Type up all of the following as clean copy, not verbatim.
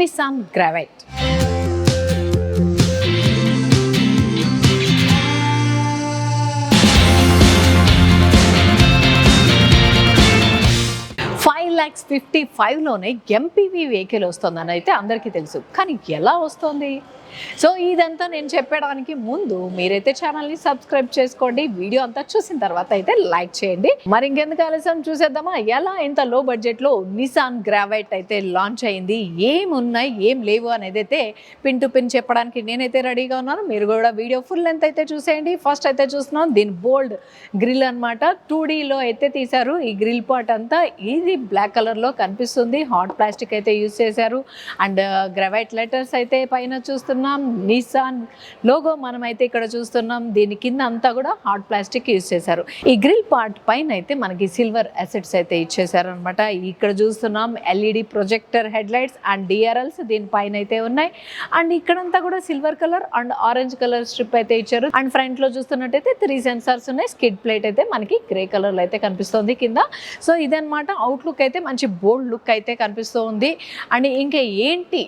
Nissan గ్రావైట్. $5,55,000లోనే MPV vehicle వస్తుందని అయితే అందరికీ తెలుసు. కానీ ఎలా వస్తుంది? సో ఇదంతా నేను చెప్పడానికి ముందు మీరైతే ఛానల్ని సబ్స్క్రైబ్ చేసుకోండి. వీడియో అంతా చూసిన తర్వాత అయితే లైక్ చేయండి. మరి ఇంకెందుకు ఆలస్యం చూసేద్దామా? ఎలా ఇంత లో బడ్జెట్లో నిసాన్ గ్రావైట్ అయితే లాంచ్ అయింది, ఏమున్నాయి ఏం లేవు అనేది అయితే పిన్ టు పిన్ చెప్పడానికి నేనైతే రెడీగా ఉన్నాను. మీరు కూడా వీడియో ఫుల్ లెంత్ అయితే చూసేయండి. ఫస్ట్ అయితే చూస్తున్నాం దీని బోల్డ్ గ్రిల్ అనమాట. 2Dలో అయితే తీశారు. ఈ గ్రిల్ పార్ట్ అంతా ఇది బ్లాక్ కలర్లో కనిపిస్తుంది. హాట్ ప్లాస్టిక్ అయితే యూజ్ చేశారు. అండ్ గ్రావైట్ లెటర్స్ అయితే పైన చూస్తున్నాం. నిసాన్ లోగో మనం అయితే ఇక్కడ చూస్తున్నాం. దీని కింద అంతా కూడా హాట్ ప్లాస్టిక్ యూజ్ చేశారు. ఈ గ్రిల్ పార్ట్ పైన అయితే మనకి సిల్వర్ అసెట్స్ అయితే ఇచ్చేసారు అనమాట. ఇక్కడ చూస్తున్నాం LED projector head lights and DRLs దీనిపైన అయితే ఉన్నాయి. అండ్ ఇక్కడంతా కూడా silver colour and orange colour strip అయితే ఇచ్చారు. అండ్ ఫ్రంట్ లో చూస్తున్నట్టయితే 3 సెన్సార్స్ ఉన్నాయి. స్కిడ్ ప్లేట్ అయితే మనకి గ్రే కలర్ లో అయితే కనిపిస్తుంది కింద. సో ఇదనమాట అవుట్లుక్ అయితే మంచి బోల్డ్ లుక్ అయితే కనిపిస్తుంది. అండ్ ఇంకా ఏంటి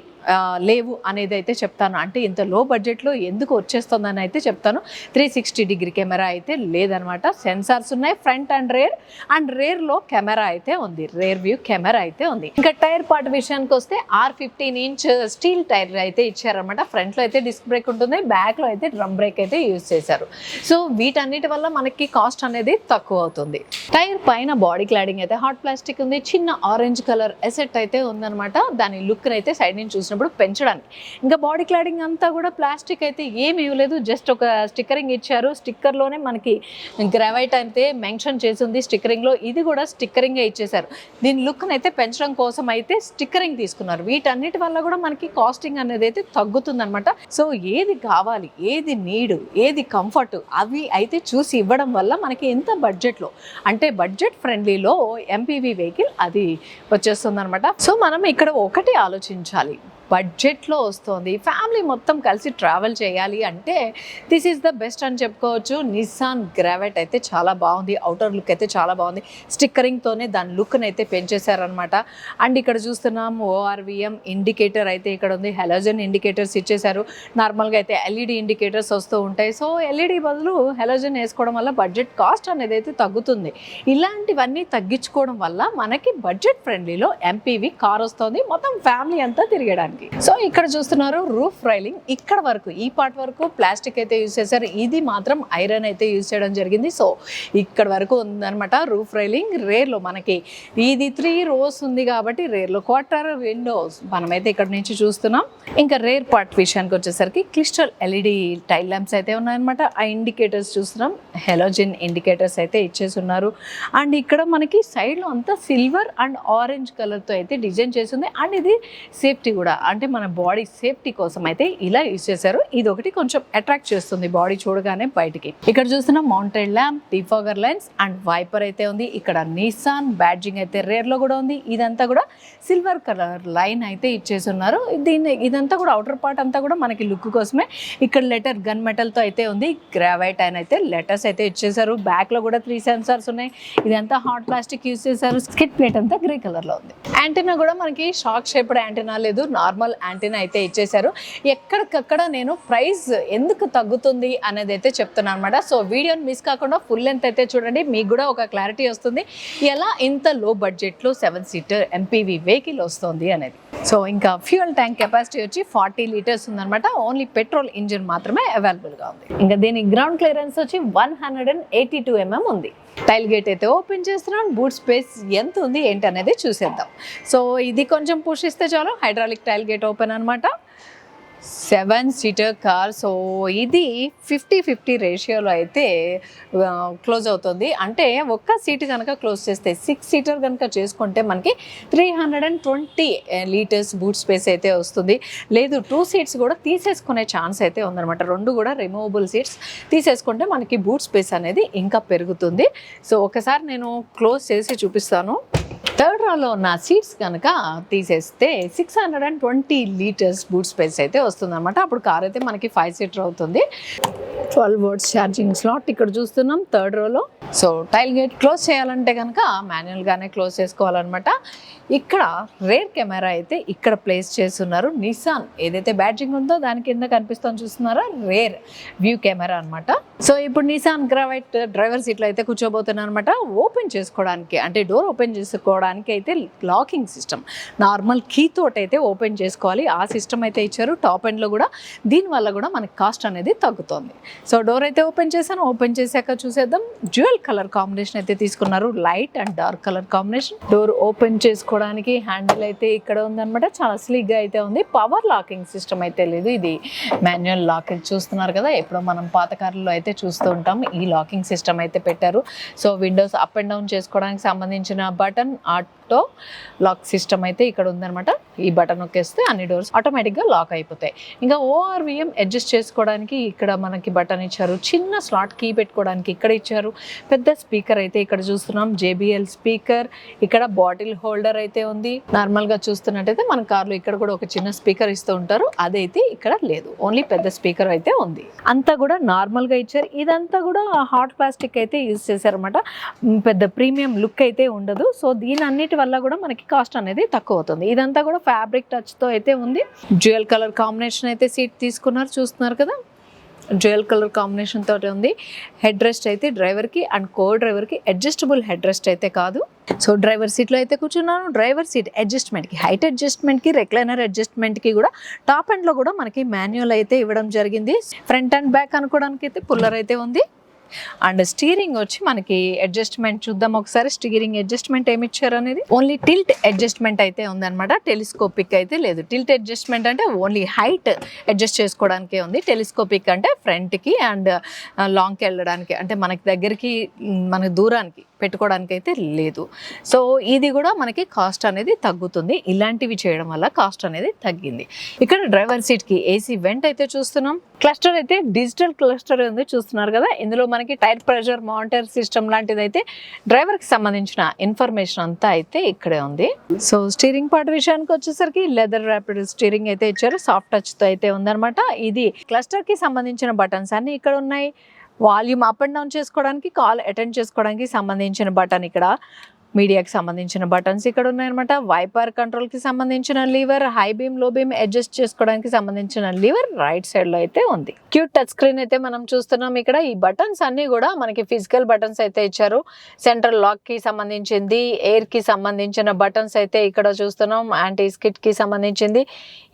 లేవు అనేది అయితే చెప్తాను. అంటే ఇంత లో బడ్జెట్లో ఎందుకు వచ్చేస్తుందని అయితే చెప్తాను. 360° కెమెరా అయితే లేదనమాట. సెన్సార్స్ ఉన్నాయి ఫ్రంట్ అండ్ రేర్లో కెమెరా అయితే ఉంది. రేర్ వ్యూ కెమెరా అయితే ఉంది. ఇంకా టైర్ పార్ట్ విషయానికి వస్తే R15" స్టీల్ టైర్ అయితే ఇచ్చారనమాట. ఫ్రంట్లో అయితే డిస్క్ బ్రేక్ ఉంటుంది, బ్యాక్లో అయితే డ్రమ్ బ్రేక్ అయితే యూజ్ చేశారు. సో వీటన్నిటి వల్ల మనకి కాస్ట్ అనేది తక్కువ అవుతుంది. టైర్ పైన బాడీ క్లాడింగ్ అయితే హాట్ ప్లాస్టిక్ ఉంది. చిన్న ఆరెంజ్ కలర్ ఎసెట్ అయితే ఉందనమాట. దాని లుక్ అయితే సైడ్ నుంచి చూసినప్పుడు పెంచడానికి. ఇంకా బాడీ క్లాడింగ్ అంతా కూడా ప్లాస్టిక్ అయితే ఏమి ఇవ్వలేదు. జస్ట్ ఒక స్టిక్కరింగ్ ఇచ్చారు. స్టిక్కర్లోనే మనకి గ్రావైట్ అయితే మెన్షన్ చేసింది స్టిక్కరింగ్లో. ఇది కూడా స్టిక్కరింగే ఇచ్చేసారు. దీని లుక్ని అయితే పెంచడం కోసం అయితే స్టిక్కరింగ్ తీసుకున్నారు. వీటన్నిటి వల్ల కూడా మనకి కాస్టింగ్ అనేది అయితే తగ్గుతుంది అనమాట. సో ఏది కావాలి, ఏది నీడు, ఏది కంఫర్ట్ అవి అయితే చూసి ఇవ్వడం వల్ల మనకి ఎంత బడ్జెట్లో అంటే బడ్జెట్ ఫ్రెండ్లీలో ఎంపీవీ వెహికల్ అది వచ్చేస్తుంది అనమాట. సో మనం ఇక్కడ ఒకటి ఆలోచించాలి, బడ్జెట్లో వస్తుంది, ఫ్యామిలీ మొత్తం కలిసి ట్రావెల్ చేయాలి అంటే దిస్ ఈజ్ ద బెస్ట్ అని చెప్పుకోవచ్చు. నిసాన్ గ్రావైట్ అయితే చాలా బాగుంది. అవుటర్ లుక్ అయితే చాలా బాగుంది. స్టిక్కరింగ్తోనే దాని లుక్ని అయితే పెంచేశారనమాట. అండ్ ఇక్కడ చూస్తున్నాం ORVM ఇండికేటర్ అయితే ఇక్కడ ఉంది. హెలోజన్ ఇండికేటర్స్ ఇచ్చేశారు. నార్మల్గా అయితే LED ఇండికేటర్స్ వస్తూ ఉంటాయి. సో LED బదులు హెలోజన్ వేసుకోవడం వల్ల బడ్జెట్ కాస్ట్ అనేది అయితే తగ్గుతుంది. ఇలాంటివన్నీ తగ్గించుకోవడం వల్ల మనకి బడ్జెట్ ఫ్రెండ్లీలో ఎంపీవీ కార్ వస్తుంది, మొత్తం ఫ్యామిలీ అంతా తిరగడానికి. సో ఇక్కడ చూస్తున్నారు రూఫ్ రైలింగ్ ఇక్కడ వరకు, ఈ పార్ట్ వరకు ప్లాస్టిక్ అయితే యూజ్ చేశారు. ఇది మాత్రం ఐరన్ అయితే యూజ్ చేయడం జరిగింది. సో ఇక్కడ వరకు ఉందన్నమాట రూఫ్ రైలింగ్. రేర్లో మనకి ఇది 3 rows ఉంది కాబట్టి రేర్లో క్వార్టర్ విండోస్ మనమైతే ఇక్కడ నుంచి చూస్తున్నాం. ఇంకా రేర్ పార్ట్ విషయానికి వచ్చేసరికి క్రిస్టల్ LED టైల్ ల్యాంప్స్ అయితే ఉన్నాయన్నమాట. ఆ ఇండికేటర్స్ చూస్తున్నాం, హెలోజన్ ఇండికేటర్స్ అయితే ఇచ్చేసి ఉన్నారు. అండ్ ఇక్కడ మనకి సైడ్లో అంతా సిల్వర్ అండ్ ఆరెంజ్ కలర్తో అయితే డిజైన్ చేసింది. అండ్ ఇది సేఫ్టీ కూడా, అంటే మన బాడీ సేఫ్టీ కోసం అయితే ఇలా యూజ్ చేశారు. ఇది ఒకటి కొంచెం అట్రాక్ట్ చేస్తుంది బాడీ చూడగానే బయటికి. ఇక్కడ చూస్తున్న mounted lamp, defogger lines and wiper అయితే ఉంది. ఇక్కడ నిసాన్ బ్యాడ్జింగ్ అయితే రేర్ లో కూడా ఉంది. ఇదంతా కూడా సిల్వర్ కలర్ లైన్ అయితే ఇచ్చేసి ఉన్నారు. ఇదంతా కూడా అవుటర్ పార్ట్ అంతా కూడా మనకి లుక్ కోసమే. ఇక్కడ లెటర్ గన్ మెటల్ తో అయితే ఉంది. గ్రావైట్ అని అయితే లెటర్స్ అయితే ఇచ్చేసారు. బ్యాక్ లో కూడా 3 సెన్సార్స్ ఉన్నాయి. ఇదంతా హాట్ ప్లాస్టిక్ యూజ్ చేశారు. స్కిడ్ ప్లేట్ అంతా గ్రే కలర్ లో ఉంది. యాంటీనా కూడా మనకి షాక్ షేప్డ్ యాంటీనా లేదు, నార్మల్ యాంటీనా అయితే ఇచ్చేసారు. ఎక్కడికక్కడ నేను ప్రైస్ ఎందుకు తగ్గుతుంది అనేది అయితే చెప్తున్నాను అనమాట. సో వీడియోని మిస్ కాకుండా ఫుల్ లెంత్ అయితే చూడండి, మీకు కూడా ఒక క్లారిటీ వస్తుంది ఎలా ఇంత లో బడ్జెట్లో 7 సీటర్ ఎంపీవీ వెహికల్ వస్తుంది అనేది. సో ఇంకా ఫ్యూయల్ ట్యాంక్ కెపాసిటీ వచ్చి 40 లీటర్స్ ఉందన్నమాట. ఓన్లీ పెట్రోల్ ఇంజిన్ మాత్రమే అవైలబుల్గా ఉంది. ఇంకా దీని గ్రౌండ్ క్లియరెన్స్ వచ్చి 182 mm ఉంది. టైల్ గేట్ అయితే ఓపెన్ చేస్తున్నాం. బూట్ స్పేస్ ఎంత ఉంది ఏంటి అనేది చూసేద్దాం. సో ఇది కొంచెం పుష్ ఇస్తే చాలు, హైడ్రాలిక్ టైల్ గేట్ ఓపెన్ అనమాట. 7 సీటర్ కార్. సో ఇది 50-50 రేషియోలో అయితే క్లోజ్ అవుతుంది. అంటే ఒక్క సీట్ కనుక క్లోజ్ చేస్తే 6 సీటర్ కనుక చేసుకుంటే మనకి 320 లీటర్స్ బూట్ స్పేస్ అయితే వస్తుంది. లేదు 2 సీట్స్ కూడా తీసేసుకునే ఛాన్స్ అయితే ఉందన్నమాట. 2 కూడా రిమూవబుల్ సీట్స్ తీసేసుకుంటే మనకి బూట్ స్పేస్ అనేది ఇంకా పెరుగుతుంది. సో ఒకసారి నేను క్లోజ్ చేసి చూపిస్తాను. థర్డ్ రోలో ఉన్న సీట్స్ కనుక తీసేస్తే 620 లీటర్స్ బూట్ స్పేస్ అయితే వస్తుంది అనమాట. అప్పుడు కార్ అయితే మనకి 5 సీటర్ అవుతుంది. 12 volts ఛార్జింగ్ స్లాట్ ఇక్కడ చూస్తున్నాం థర్డ్ రోలో. సో టైల్ గేట్ క్లోజ్ చేయాలంటే కనుక మాన్యువల్గానే క్లోజ్ చేసుకోవాలన్నమాట. ఇక్కడ రేర్ కెమెరా అయితే ఇక్కడ ప్లేస్ చేస్తున్నారు. నిసాన్ ఏదైతే బ్యాడ్జింగ్ ఉందో దాని కింద కనిపిస్తుంది చూస్తున్నారా, రేర్ వ్యూ కెమెరా అనమాట. సో ఇప్పుడు నిసాన్ గ్రావైట్ డ్రైవర్ సీట్లో అయితే కూర్చోబోతున్నాను అనమాట. ఓపెన్ చేసుకోవడానికి అంటే డోర్ ఓపెన్ చేసుకోవడానికి అయితే లాకింగ్ సిస్టమ్, నార్మల్ కీ తోటి అయితే ఓపెన్ చేసుకోవాలి. ఆ సిస్టమ్ అయితే ఇచ్చారు టాప్ ఎండ్లో కూడా. దీనివల్ల కూడా మనకి కాస్ట్ అనేది తగ్గుతుంది. సో డోర్ అయితే ఓపెన్ చేశాను. ఓపెన్ చేశాక చూసేద్దాం. డ్యూయల్ కలర్ కాంబినేషన్ అయితే తీసుకున్నారు, light and dark colour combination. Door open చేసుకోవడానికి హ్యాండిల్ అయితే ఇక్కడ ఉందన్నమాట. చాలా స్లీక్గా అయితే ఉంది. పవర్ లాకింగ్ సిస్టమ్ అయితే లేదు, ఇది మాన్యువల్ లాక్ చూస్తున్నారు కదా. ఎప్పుడో మనం పాత కార్లలో అయితే చూస్తూ ఉంటాం. ఈ లాకింగ్ సిస్టమ్ అయితే పెట్టారు. So Windows up and down చేసుకోవడానికి సంబంధించిన బటన్, ఆటో లాక్ సిస్టమ్ అయితే ఇక్కడ ఉందన్నమాట. ఈ బటన్ నొక్కేస్తే అన్ని డోర్స్ ఆటోమేటిక్గా లాక్ అయిపోతాయి. ఇంకా ORVM అడ్జస్ట్ చేసుకోవడానికి ఇక్కడ మనకి బటన్ ఇచ్చారు. చిన్న స్లాట్ కీ పెట్టుకోవడానికి ఇక్కడ ఇచ్చారు. పెద్ద స్పీకర్ అయితే ఇక్కడ చూస్తున్నాం, JBL స్పీకర్. ఇక్కడ బాటిల్ హోల్డర్ అయితే ఉంది. నార్మల్గా చూస్తున్నట్టయితే మన కార్లో ఇక్కడ కూడా ఒక చిన్న స్పీకర్ ఇస్తూ ఉంటారు, అదైతే ఇక్కడ లేదు. ఓన్లీ పెద్ద స్పీకర్ అయితే ఉంది. అంతా కూడా నార్మల్గా ఇచ్చారు. ఇదంతా కూడా హాట్ ప్లాస్టిక్ అయితే యూజ్ చేశారన్నమాట. పెద్ద ప్రీమియం లుక్ అయితే ఉండదు. సో దీని అన్నిటి వల్ల కూడా మనకి కాస్ట్ అనేది తక్కువ అవుతుంది. ఇదంతా కూడా ఫ్యాబ్రిక్ టచ్తో అయితే ఉంది. డ్యూయల్ కలర్ కాంబినేషన్ అయితే సీట్ తీసుకున్నారు, చూస్తున్నారు కదా. డ్యూయల్ కలర్ కాంబినేషన్ తోటి ఉంది. హెడ్ రెస్ట్ అయితే డ్రైవర్కి అండ్ కో డ్రైవర్కి అడ్జస్టబుల్ హెడ్ రెస్ట్ అయితే కాదు. సో డ్రైవర్ సీట్లో అయితే కూర్చున్నాను. డ్రైవర్ సీట్ అడ్జస్ట్మెంట్కి, హైట్ అడ్జస్ట్మెంట్కి, రెక్లైనర్ అడ్జస్ట్మెంట్కి కూడా టాప్ ఎండ్లో కూడా మనకి మాన్యువల్ అయితే ఇవ్వడం జరిగింది. ఫ్రంట్ అండ్ బ్యాక్ అనుకోవడానికి అయితే పుల్లర్ అయితే ఉంది. అండ్ స్టీరింగ్ వచ్చి మనకి అడ్జస్ట్మెంట్ చూద్దాం ఒకసారి. స్టీరింగ్ అడ్జస్ట్మెంట్ ఏమి ఇచ్చారు అనేది ఓన్లీ టిల్ట్ అడ్జస్ట్మెంట్ అయితే ఉందన్నమాట. టెలిస్కోపిక్ అయితే లేదు. టిల్ట్ అడ్జస్ట్మెంట్ అంటే ఓన్లీ హైట్ అడ్జస్ట్ చేసుకోవడానికే ఉంది. టెలిస్కోపిక్ అంటే ఫ్రంట్కి అండ్ లాంగ్కి వెళ్ళడానికి, అంటే మనకి దగ్గరికి మన దూరానికి పెట్టుకోవడానికి అయితే లేదు. సో ఇది కూడా మనకి కాస్ట్ అనేది తగ్గుతుంది. ఇలాంటివి చేయడం వల్ల కాస్ట్ అనేది తగ్గింది. ఇక్కడ డ్రైవర్ సీట్కి AC వెంట్ అయితే చూస్తున్నాం. క్లస్టర్ అయితే డిజిటల్ క్లస్టర్ ఉంది, చూస్తున్నారు కదా. ఇందులో మనకి టైర్ ప్రెషర్ మానిటర్ సిస్టమ్ లాంటిది అయితే డ్రైవర్కి సంబంధించిన ఇన్ఫర్మేషన్ అంతా అయితే ఇక్కడే ఉంది. సో స్టీరింగ్ పార్ట్ విషయానికి వచ్చేసరికి లెదర్ ర్యాపిడ్ స్టీరింగ్ అయితే ఇచ్చారు. సాఫ్ట్ టచ్తో అయితే ఉందన్నమాట. ఇది క్లస్టర్కి సంబంధించిన బటన్స్ అన్నీ ఇక్కడ ఉన్నాయి. వాల్యూమ్ అప్ అండ్ డౌన్ చేసుకోవడానికి, కాల్ అటెండ్ చేసుకోవడానికి సంబంధించిన బటన్ ఇక్కడ, మీడియాకి సంబంధించిన బటన్స్ ఇక్కడ ఉన్నాయన్నమాట. వైపర్ కంట్రోల్కి సంబంధించిన లీవర్, హై బీమ్ లో బీమ్ అడ్జస్ట్ చేసుకోవడానికి సంబంధించిన లీవర్ రైట్ సైడ్లో అయితే ఉంది. క్యూట్ టచ్ స్క్రీన్ అయితే మనం చూస్తున్నాం ఇక్కడ. ఈ బటన్స్ అన్నీ కూడా మనకి ఫిజికల్ బటన్స్ అయితే ఇచ్చారు. సెంట్రల్ లాక్కి సంబంధించింది, ఎయిర్కి సంబంధించిన బటన్స్ అయితే ఇక్కడ చూస్తున్నాం. యాంటీ స్కిడ్కి సంబంధించింది.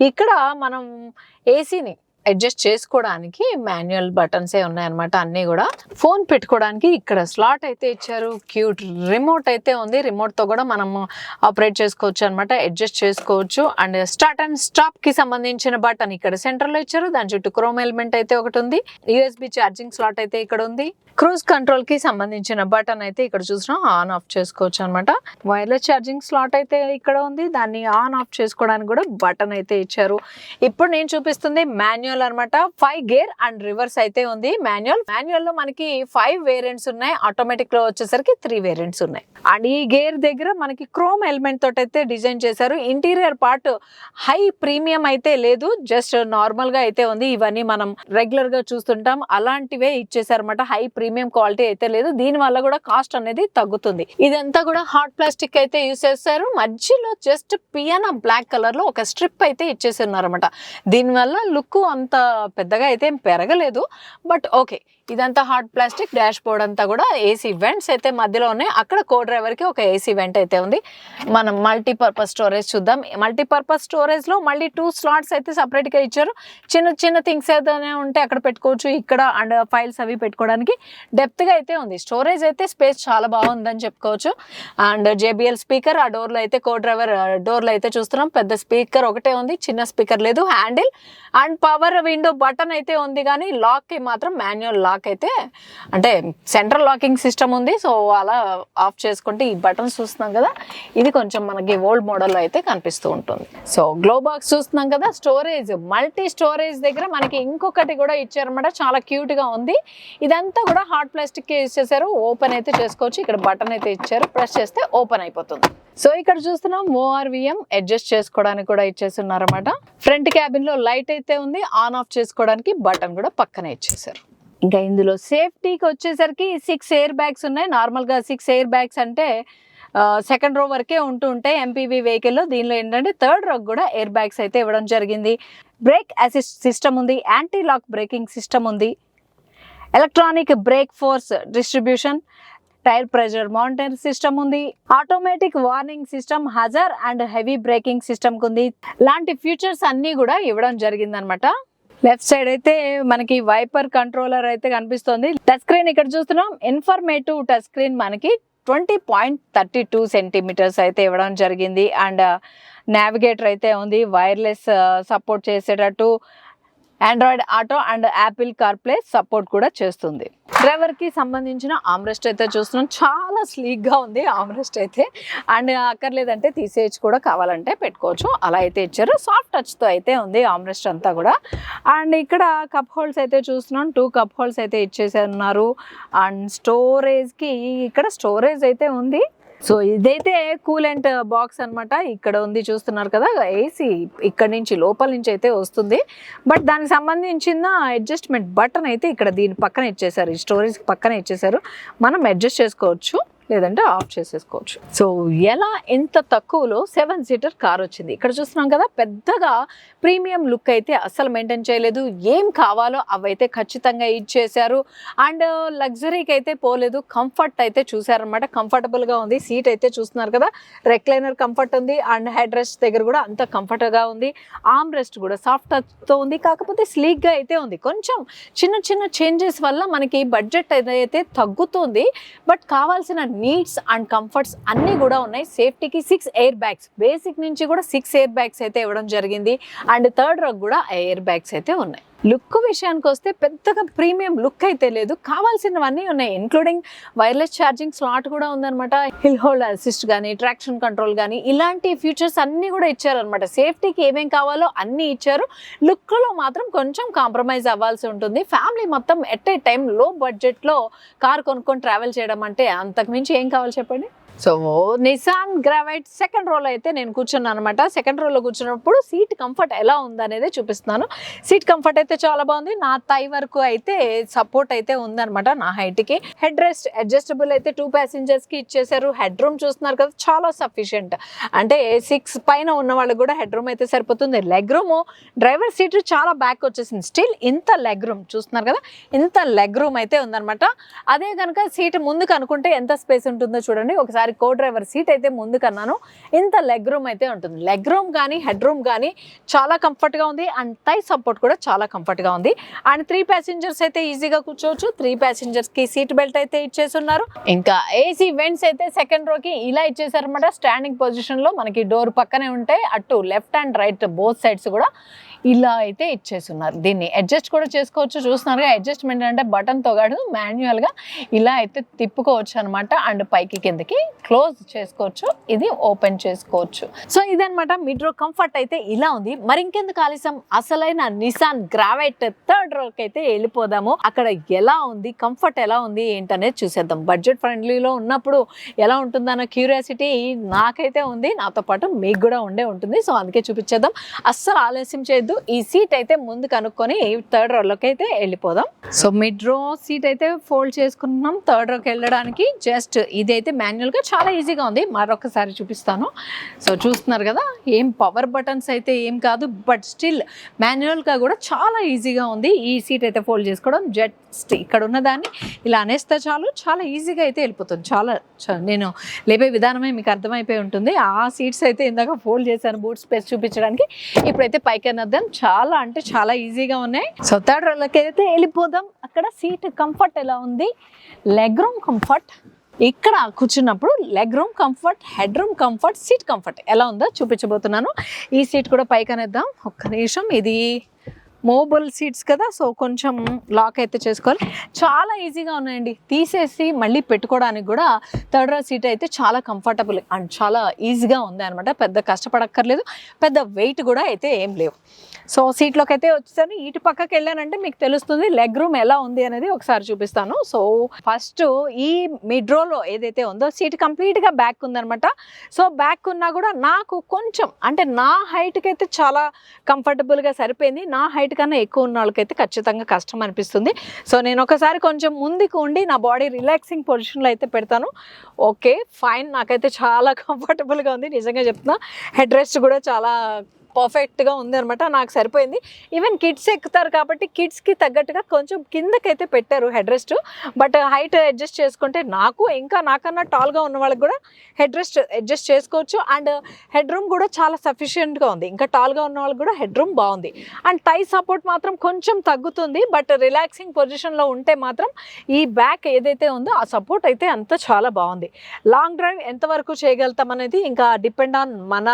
ఇక్కడ మనం ఏసీని అడ్జస్ట్ చేసుకోవడానికి మాన్యువల్ బటన్సే ఉన్నాయన్నమాట అన్నీ కూడా. ఫోన్ పెట్టుకోవడానికి ఇక్కడ స్లాట్ అయితే ఇచ్చారు. క్యూట్ రిమోట్ అయితే ఉంది. రిమోట్తో కూడా మనం ఆపరేట్ చేసుకోవచ్చు అనమాట, అడ్జస్ట్ చేసుకోవచ్చు. అండ్ స్టార్ట్ అండ్ స్టాప్కి సంబంధించిన బటన్ ఇక్కడ సెంటర్లో ఇచ్చారు. దాని చుట్టూ క్రోమ్ ఎలిమెంట్ అయితే ఒకటి ఉంది. USB ఛార్జింగ్ స్లాట్ అయితే ఇక్కడ ఉంది. క్రూజ్ కంట్రోల్కి సంబంధించిన బటన్ అయితే ఇక్కడ చూసినా ఆన్ ఆఫ్ చేసుకోవచ్చు అనమాట. వైర్లెస్ ఛార్జింగ్ స్లాట్ అయితే ఇక్కడ ఉంది. దాన్ని ఆన్ ఆఫ్ చేసుకోవడానికి కూడా బటన్ అయితే ఇచ్చారు. ఇప్పుడు నేను చూపిస్తుంది మాన్యువల్ అనమాట. 5 గేర్ అండ్ రివర్స్ అయితే ఉంది. మాన్యువల్ లో మనకి 5 వేరియంట్స్ ఉన్నాయి. ఆటోమేటిక్ లో వచ్చేసరికి 3 వేరియంట్స్ ఉన్నాయి. అండ్ ఈ గేర్ దగ్గర మనకి క్రోమ్ ఎలిమెంట్ తోటి అయితే డిజైన్ చేశారు. ఇంటీరియర్ పార్ట్ హై ప్రీమియం అయితే లేదు, జస్ట్ నార్మల్ గా అయితే ఉంది. ఇవన్నీ మనం రెగ్యులర్ గా చూస్తుంటాం, అలాంటివే ఇచ్చేసారు అనమాట. హై ప్రీమియం క్వాలిటీ అయితే లేదు. దీని వల్ల కూడా కాస్ట్ అనేది తగ్గుతుంది. ఇదంతా కూడా హాట్ ప్లాస్టిక్ అయితే యూస్ చేస్తారు. మధ్యలో జస్ట్ పియానో బ్లాక్ కలర్ లో ఒక స్ట్రిప్ అయితే ఇచ్చేస్తున్నారు అనమాట. దీనివల్ల లుక్ అంత పెద్దగా అయితే పెరగలేదు, బట్ ఓకే. ఇదంతా హాట్ ప్లాస్టిక్. డాష్ బోర్డ్ అంతా కూడా AC వెంట్స్ అయితే మధ్యలో ఉన్నాయి. అక్కడ కో డ్రైవర్కి ఒక AC వెంట్ అయితే ఉంది. మనం మల్టీపర్పస్ స్టోరేజ్ చూద్దాం. మల్టీపర్పస్ స్టోరేజ్లో మళ్ళీ 2 స్లాట్స్ అయితే సపరేట్గా ఇచ్చారు. చిన్న చిన్న థింగ్స్ ఏదైనా ఉంటే అక్కడ పెట్టుకోవచ్చు. ఇక్కడ అండ్ ఫైల్స్ అవి పెట్టుకోవడానికి డెప్త్గా అయితే ఉంది. స్టోరేజ్ అయితే స్పేస్ చాలా బాగుందని చెప్పుకోవచ్చు. అండ్ JBL స్పీకర్ ఆ డోర్లో అయితే, కో డ్రైవర్ డోర్లో అయితే చూస్తున్నాం. పెద్ద స్పీకర్ ఒకటే ఉంది, చిన్న స్పీకర్ లేదు. Handle and power window button అయితే ఉంది, కానీ లాక్కి మాత్రం మాన్యువల్ లాక్ అయితే, అంటే సెంట్రల్ లాకింగ్ సిస్టమ్ ఉంది. సో అలా ఆఫ్ చేసుకుంటే ఈ బటన్స్ చూస్తున్నాం కదా, ఇది కొంచెం మనకి ఓల్డ్ మోడల్లో అయితే కనిపిస్తూ ఉంటుంది. సో గ్లో బాక్స్ చూస్తున్నాం కదా. స్టోరేజ్, మల్టీ స్టోరేజ్ దగ్గర మనకి ఇంకొకటి కూడా ఇచ్చారన్నమాట. చాలా క్యూట్ గా ఉంది. ఇదంతా కూడా హాట్ ప్లాస్టిక్ యూజ్ చేశారు. ఓపెన్ అయితే చేసుకోవచ్చు. ఇక్కడ బటన్ అయితే ఇచ్చారు, ప్రెస్ చేస్తే ఓపెన్ అయిపోతుంది. సో ఇక్కడ చూస్తున్నాం ORVM అడ్జస్ట్ చేసుకోవడానికి కూడా ఇచ్చేస్తున్నారన్నమాట. ఫ్రంట్ క్యాబిన్ లో లైట్ అయితే ఉంది. ఆన్ ఆఫ్ చేసుకోవడానికి బటన్ కూడా పక్కనే ఇచ్చేసారు. ఇంకా ఇందులో సేఫ్టీకి వచ్చేసరికి 6 ఎయిర్ బ్యాగ్స్ ఉన్నాయి. నార్మల్గా 6 ఎయిర్ బ్యాగ్స్ అంటే సెకండ్ రో వరకే ఉంటూ ఉంటాయి ఎంపీవీ వెహికల్లో. దీనిలో ఏంటంటే థర్డ్ రోకి కూడా ఎయిర్ బ్యాగ్స్ అయితే ఇవ్వడం జరిగింది. బ్రేక్ అసిస్ట్ సిస్టమ్ ఉంది, యాంటీ లాక్ బ్రేకింగ్ సిస్టమ్ ఉంది, electronic brake force distribution, tyre pressure monitoring system ఉంది, automatic warning system, hazard and heavy braking system ఉంది. లాంటి ఫీచర్స్ అన్నీ కూడా ఇవ్వడం జరిగిందనమాట. లెఫ్ట్ సైడ్ అయితే మనకి వైపర్ కంట్రోలర్ అయితే కనిపిస్తుంది. టచ్ స్క్రీన్ ఇక్కడ చూస్తున్నాం. ఇన్ఫర్మేటివ్ టచ్ స్క్రీన్ మనకి 20.32 సెంటీమీటర్స్ అయితే ఇవ్వడం జరిగింది. అండ్ నావిగేటర్ అయితే ఉంది, వైర్లెస్ సపోర్ట్ చేసేటట్టు, Android auto and Apple CarPlay support కూడా చేస్తుంది. డ్రైవర్కి సంబంధించిన ఆమ్రెస్ట్ అయితే చూస్తున్నాం. చాలా స్లీక్గా ఉంది ఆమ్రెస్ట్ అయితే. అండ్ అక్కర్లేదంటే తీసేయచ్చు కూడా, కావాలంటే పెట్టుకోవచ్చు, అలా అయితే ఇచ్చారు. సాఫ్ట్ టచ్తో అయితే ఉంది ఆమ్రెస్ట్ అంతా కూడా. అండ్ ఇక్కడ కప్ హోల్డ్స్ అయితే చూస్తున్నాం. 2 కప్ హోల్డ్స్ అయితే ఇచ్చేసారు. అండ్ స్టోరేజ్కి ఇక్కడ స్టోరేజ్ అయితే ఉంది. సో ఇదైతే కూలెంట్ బాక్స్ అనమాట. ఇక్కడ ఉంది చూస్తున్నారు కదా, ఏసీ ఇక్కడ నుంచి లోపల నుంచి అయితే వస్తుంది. బట్ దానికి సంబంధించిన అడ్జస్ట్మెంట్ బటన్ అయితే ఇక్కడ దీని పక్కన ఇచ్చేసారు, ఈ స్టోరేజ్ పక్కన ఇచ్చేసారు. మనం అడ్జస్ట్ చేసుకోవచ్చు, లేదంటే ఆఫ్ చేసేసుకోవచ్చు. సో ఎలా ఇంత తక్కువలో 7 సీటర్ కార్ వచ్చింది. ఇక్కడ చూస్తున్నాం కదా, పెద్దగా ప్రీమియం లుక్ అయితే అస్సలు మెయింటైన్ చేయలేదు. ఏం కావాలో అవైతే ఖచ్చితంగా ఇచ్చేసారు. అండ్ లగ్జరీకి అయితే పోలేదు, కంఫర్ట్ అయితే చూసారనమాట. కంఫర్టబుల్గా ఉంది. సీట్ అయితే చూస్తున్నారు కదా, రెక్లైనర్ కంఫర్ట్ ఉంది. అండ్ హెడ్ రెస్ట్ దగ్గర కూడా అంత కంఫర్ట్గా ఉంది. ఆర్మ్ రెస్ట్ కూడా సాఫ్ట్ టచ్తో ఉంది, కాకపోతే స్లీక్గా అయితే ఉంది. కొంచెం చిన్న చిన్న చేంజెస్ వల్ల మనకి బడ్జెట్ అయితే తగ్గుతుంది. బట్ కావాల్సిన నీడ్స్ అండ్ కంఫర్ట్స్ అన్నీ కూడా ఉన్నాయి. సేఫ్టీకి 6 ఎయిర్ బ్యాగ్స్, బేసిక్ నుంచి కూడా 6 ఎయిర్ బ్యాగ్స్ అయితే ఇవ్వడం జరిగింది. అండ్ థర్డ్ రోకి కూడా ఎయిర్ బ్యాగ్స్ అయితే ఉన్నాయి. లుక్ విషయానికి వస్తే పెద్దగా ప్రీమియం లుక్ అయితే లేదు, కావాల్సినవన్నీ ఉన్నాయి. ఇంక్లూడింగ్ వైర్లెస్ ఛార్జింగ్ స్లాట్ కూడా ఉందన్నమాట. హిల్ హోల్డ్ అసిస్ట్ కానీ, ట్రాక్షన్ కంట్రోల్ కానీ, ఇలాంటి ఫీచర్స్ అన్నీ కూడా ఇచ్చారనమాట. సేఫ్టీకి ఏమేం కావాలో అన్నీ ఇచ్చారు. లుక్లో మాత్రం కొంచెం కాంప్రమైజ్ అవ్వాల్సి ఉంటుంది. ఫ్యామిలీ మొత్తం ఎట్ ఏ టైం లో బడ్జెట్లో కార్ కొనుక్కొని ట్రావెల్ చేయడం అంటే అంతకుమించి ఏం కావాలి చెప్పండి. సో నిసాన్ గ్రావైట్ సెకండ్ రోలో అయితే నేను కూర్చున్నాను అనమాట. సెకండ్ రోలో కూర్చున్నప్పుడు సీట్ కంఫర్ట్ ఎలా ఉందనేది చూపిస్తున్నాను. సీట్ కంఫర్ట్ అయితే చాలా బాగుంది. నా థై వరకు అయితే సపోర్ట్ అయితే ఉందన్నమాట నా హైట్కి. హెడ్ రెస్ట్ అడ్జస్టబుల్ అయితే 2 ప్యాసింజర్స్కి ఇచ్చేసారు. హెడ్ రూమ్ చూస్తున్నారు కదా, చాలా సఫిషియంట్. అంటే 6 పైన ఉన్న వాళ్ళకి కూడా హెడ్ రూమ్ అయితే సరిపోతుంది. లెగ్ రూమ్, డ్రైవర్ సీట్ చాలా బ్యాక్ వచ్చేసింది. స్టిల్ ఇంత లెగ్ రూమ్ చూస్తున్నారు కదా, ఇంత లెగ్ రూమ్ అయితే ఉందన్నమాట. అదే కనుక సీట్ ముందుకు అనుకుంటే ఎంత స్పేస్ ఉంటుందో చూడండి. ఒకసారి కో డ్రైవర్ సీట్ అయితే ముందు కన్నాను, ఇంత లెగ్ రూమ్ అయితే ఉంటుంది. లెగ్ రూమ్ కానీ హెడ్ రూమ్ కానీ చాలా కంఫర్ట్గా ఉంది. అండ్ థై సపోర్ట్ కూడా చాలా కంఫర్ట్గా ఉంది. అండ్ 3 ప్యాసింజర్స్ అయితే ఈజీగా కూర్చోవచ్చు. 3 ప్యాసింజర్స్కి సీట్ బెల్ట్ అయితే ఇచ్చేస్తున్నారు. ఇంకా ఏసీ వెంట్స్ అయితే సెకండ్ రోకి ఇలా ఇచ్చేసారనమాట. స్టాండింగ్ పొజిషన్లో మనకి డోర్ పక్కనే ఉంటాయి. అటు left and right both sides కూడా ఇలా అయితే ఇచ్చేస్తున్నారు. దీన్ని అడ్జస్ట్ కూడా చేసుకోవచ్చు. చూస్తున్నారుగా, అడ్జస్ట్మెంట్ అంటే బటన్తో కాదు, మాన్యువల్గా ఇలా అయితే తిప్పుకోవచ్చు అనమాట. అండ్ పైకి కిందకి క్లోజ్ చేసుకోవచ్చు, ఇది ఓపెన్ చేసుకోవచ్చు. సో ఇదనమాట మిడ్ రో కంఫర్ట్ అయితే ఇలా ఉంది. మరి ఇంకెందుకు ఆలస్యం, అసలైన నిసాన్ గ్రావైట్ థర్డ్ రోకి అయితే వెళ్ళిపోదాము. అక్కడ ఎలా ఉంది, కంఫర్ట్ ఎలా ఉంది ఏంటనేది చూసేద్దాం. బడ్జెట్ ఫ్రెండ్లీలో ఉన్నప్పుడు ఎలా ఉంటుందన్న క్యూరియాసిటీ నాకైతే ఉంది, నాతో పాటు మీకు కూడా ఉంటుంది. సో అందుకే చూపించేద్దాం, అస్సలు ఆలస్యం చేయొద్దు. ఈ సీట్ అయితే ముందు కనుక్కొని థర్డ్ రోలోకి అయితే వెళ్ళిపోదాం. సో మిడ్ రో సీట్ అయితే ఫోల్డ్ చేసుకుంటున్నాం. థర్డ్ రోకి వెళ్ళడానికి జస్ట్ ఇది అయితే మాన్యువల్గా చాలా ఈజీగా ఉంది. మరొకసారి చూపిస్తాను. సో చూస్తున్నారు కదా, ఏం పవర్ బటన్స్ అయితే ఏం కాదు, బట్ స్టిల్ మాన్యువల్గా కూడా చాలా ఈజీగా ఉంది. ఈ సీట్ అయితే ఫోల్డ్ చేసుకోవడం, జస్ట్ ఇక్కడ ఉన్నదాన్ని ఇలా అనేస్తే చాలు, చాలా ఈజీగా అయితే వెళ్ళిపోతుంది. చాలా నేను లేపే విధానమే మీకు అర్థమైపోయి ఉంటుంది. ఆ సీట్స్ అయితే ఇందాక ఫోల్డ్ చేశాను బూట్ స్పేస్ చూపించడానికి. ఇప్పుడైతే పైకి అన్నద్దాం. చాలా అంటే చాలా ఈజీగా ఉన్నాయి. సో థర్డ్ రోలోకి అయితే వెళ్ళిపోదాం. అక్కడ సీట్ కంఫర్ట్ ఎలా ఉంది, లెగ్ రూమ్ కంఫర్ట్, ఇక్కడ కూర్చున్నప్పుడు leg room comfort, head room comfort, seat comfort ఎలా ఉందో చూపించబోతున్నాను. ఈ సీట్ కూడా పైకి అనేద్దాం. ఒక్క నిమిషం, ఇది మూవబుల్ సీట్స్ కదా, సో కొంచెం లాక్ అయితే చేసుకోవాలి. చాలా ఈజీగా ఉన్నాయండి, తీసేసి మళ్ళీ పెట్టుకోవడానికి కూడా థర్డ్ రో సీట్ అయితే చాలా కంఫర్టబుల్ అండ్ చాలా ఈజీగా ఉంది అనమాట. పెద్ద కష్టపడక్కర్లేదు, పెద్ద వెయిట్ కూడా అయితే ఏం లేవు. సో సీట్లోకి అయితే వచ్చేసాను. ఇటు పక్కకి వెళ్ళానంటే మీకు తెలుస్తుంది లెగ్ రూమ్ ఎలా ఉంది అనేది ఒకసారి చూపిస్తాను. సో ఫస్ట్ ఈ మిడ్ రోలో ఏదైతే ఉందో సీట్ కంప్లీట్గా బ్యాక్ ఉందనమాట. సో బ్యాక్ ఉన్నా కూడా నాకు కొంచెం అంటే నా హైట్కి అయితే చాలా కంఫర్టబుల్గా సరిపోయింది. నా హైట్ కన్నా ఎక్కువ ఉన్న వాళ్ళకైతే ఖచ్చితంగా కష్టం అనిపిస్తుంది. సో నేను ఒకసారి కొంచెం ముందుకు ఉండి నా బాడీ రిలాక్సింగ్ పొజిషన్లో అయితే పెడతాను. ఓకే ఫైన్, నాకైతే చాలా కంఫర్టబుల్గా ఉంది, నిజంగా చెప్తున్నా. హెడ్ రెస్ట్ కూడా చాలా పర్ఫెక్ట్గా ఉంది అనమాట, నాకు సరిపోయింది. ఈవెన్ కిడ్స్ ఎక్కుతారు కాబట్టి కిడ్స్కి తగ్గట్టుగా కొంచెం కిందకైతే పెట్టారు head rest. But height adjust చేసుకుంటే నాకు ఇంకా నాకన్నా టాల్గా ఉన్న వాళ్ళకి కూడా హెడ్ రెస్ట్ అడ్జస్ట్ చేసుకోవచ్చు. అండ్ హెడ్ రూమ్ కూడా చాలా సఫిషియెంట్గా ఉంది. ఇంకా టాల్గా ఉన్న వాళ్ళకి కూడా హెడ్ రూమ్ బాగుంది. అండ్ థై సపోర్ట్ మాత్రం కొంచెం తగ్గుతుంది, బట్ రిలాక్సింగ్ పొజిషన్లో ఉంటే మాత్రం ఈ బ్యాక్ ఏదైతే ఉందో ఆ సపోర్ట్ అయితే అంతా చాలా బాగుంది. లాంగ్ డ్రైవ్ ఎంతవరకు చేయగలుగుతాం అనేది ఇంకా డిపెండ్ ఆన్ మన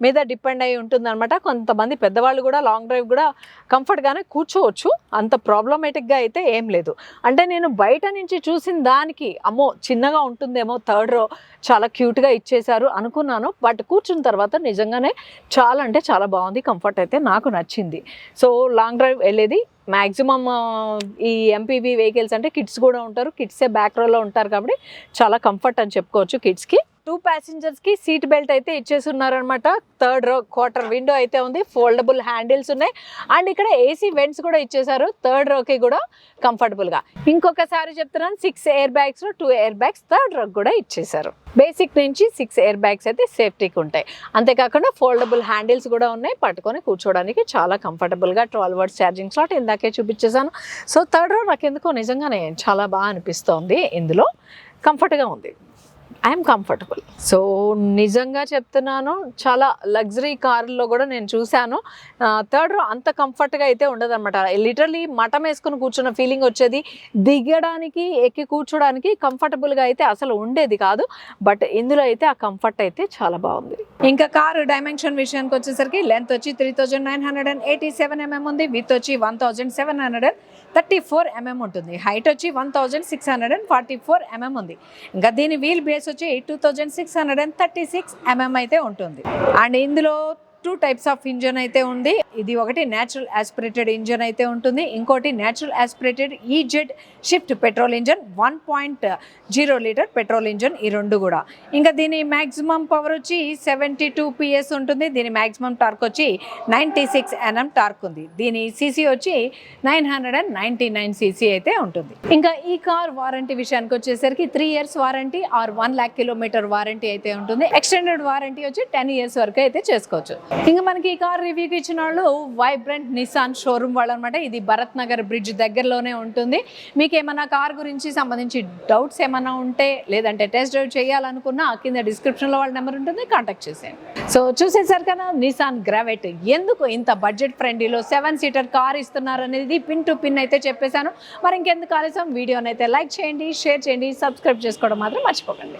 మీద డిపెండ్ అయి ఉంటుంది అనమాట. కొంతమంది పెద్దవాళ్ళు కూడా లాంగ్ డ్రైవ్ కూడా కంఫర్ట్గానే కూర్చోవచ్చు, అంత ప్రాబ్లమేటిక్గా అయితే ఏం లేదు. అంటే నేను బయట నుంచి చూసిన దానికి అమ్మో చిన్నగా ఉంటుందేమో, థర్డ్ రో చాలా క్యూట్గా ఇచ్చేశారు అనుకున్నాను. బట్ కూర్చున్న తర్వాత నిజంగానే చాలా అంటే చాలా బాగుంది, కంఫర్ట్ అయితే నాకు నచ్చింది. సో లాంగ్ డ్రైవ్ వెళ్ళేది మ్యాక్సిమమ్ ఈ ఎంపీవీ వెహికల్స్ అంటే కిడ్స్ కూడా ఉంటారు, కిడ్సే బ్యాక్ రోలో ఉంటారు కాబట్టి చాలా కంఫర్ట్ అని చెప్పుకోవచ్చు కిడ్స్కి. 2 ప్యాసింజర్స్కి సీట్ బెల్ట్ అయితే ఇచ్చేసి ఉన్నారనమాట. థర్డ్ రో క్వార్టర్ విండో అయితే ఉంది, ఫోల్డబుల్ హ్యాండిల్స్ ఉన్నాయి. అండ్ ఇక్కడ ఏసీ వెంట్స్ కూడా ఇచ్చేసారు థర్డ్ రోకి కూడా కంఫర్టబుల్గా. ఇంకొకసారి చెప్తున్నాను, 6 ఎయిర్ బ్యాగ్స్లో 2 ఎయిర్ బ్యాగ్స్ థర్డ్ రోకి కూడా ఇచ్చేసారు. బేసిక్ నుంచి 6 ఎయిర్ బ్యాగ్స్ అయితే సేఫ్టీకి ఉంటాయి. అంతేకాకుండా ఫోల్డబుల్ హ్యాండిల్స్ కూడా ఉన్నాయి, పట్టుకొని కూర్చోవడానికి చాలా కంఫర్టబుల్గా. 12 వాట్స్ ఛార్జింగ్ స్లాట్ ఇందాకే చూపించేసాను. సో థర్డ్ రో నాకు ఎందుకో నిజంగానే చాలా బాగా అనిపిస్తోంది, ఇందులో కంఫర్ట్గా ఉంది, ఐఎమ్ కంఫర్టబుల్. సో నిజంగా చెప్తున్నాను, చాలా లగ్జరీ కార్లో కూడా నేను చూశాను, థర్డ్ రో అంత కంఫర్ట్గా అయితే ఉండదన్నమాట. లిటరలీ మఠం వేసుకుని కూర్చున్న ఫీలింగ్ వచ్చేది, దిగడానికి ఎక్కి కూర్చోడానికి కంఫర్టబుల్గా అయితే అసలు ఉండేది కాదు. బట్ ఇందులో అయితే ఆ కంఫర్ట్ అయితే చాలా బాగుంది. ఇంకా కారు డైమెన్షన్ విషయానికి వచ్చేసరికి లెంత్ వచ్చి 3987 mm ఉంది, విత్ వచ్చి 1734 mm ఉంటుంది, హైట్ వచ్చి 1644 mm ఉంది. ఇంకా దీని వీల్ బేస్ వచ్చి 2636 mm అయితే ఉంటుంది. అండ్ ఇందులో 2 టైప్స్ ఆఫ్ ఇంజన్ అయితే ఉంది. ఇది ఒకటి న్యాచురల్ యాస్పిరేటెడ్ ఇంజన్ అయితే ఉంటుంది, ఇంకోటి natural aspirated EZ shift petrol engine 1.0 litre petrol engine, ఈ రెండు కూడా. ఇంకా దీని మ్యాక్సిమం పవర్ వచ్చి 72 PS ఉంటుంది, దీని మ్యాక్సిమం టార్క్ వచ్చి 96 Nm టార్క్ ఉంది. దీని సీసీ వచ్చి 999 cc అయితే ఉంటుంది. ఇంకా ఈ కార్ వారంటీ విషయానికి వచ్చేసరికి 3 years warranty or 1 lakh kilometer warranty అయితే ఉంటుంది. ఎక్స్టెండెడ్ వారంటీ వచ్చి 10 years వరకు అయితే చేసుకోవచ్చు. ఇంకా మనకి ఈ కార్ రివ్యూకి ఇచ్చిన వాళ్ళు వైబ్రెంట్ నిసాన్ షోరూమ్ వాళ్ళు అనమాట. ఇది భరత్ నగర్ బ్రిడ్జ్ దగ్గరలోనే ఉంటుంది. మీకు ఏమైనా కార్ గురించి సంబంధించి డౌట్స్ ఏమైనా ఉంటే, లేదంటే టెస్ట్ డ్రైవ్ చేయాలనుకున్నా కింద డిస్క్రిప్షన్లో వాళ్ళ నెంబర్ ఉంటుంది, కాంటాక్ట్ చేసేయండి. సో చూసేసారు కదా నిసాన్ గ్రావెట్ ఎందుకు ఇంత బడ్జెట్ ఫ్రెండ్లీలో 7 seater కార్ ఇస్తున్నారు అనేది పిన్ టు పిన్ అయితే చెప్పేశాను. మరి ఇంకెందుకు ఆలస్యం, వీడియోని అయితే లైక్ చేయండి, షేర్ చేయండి, సబ్స్క్రైబ్ చేసుకోవడం మాత్రం మర్చిపోకండి.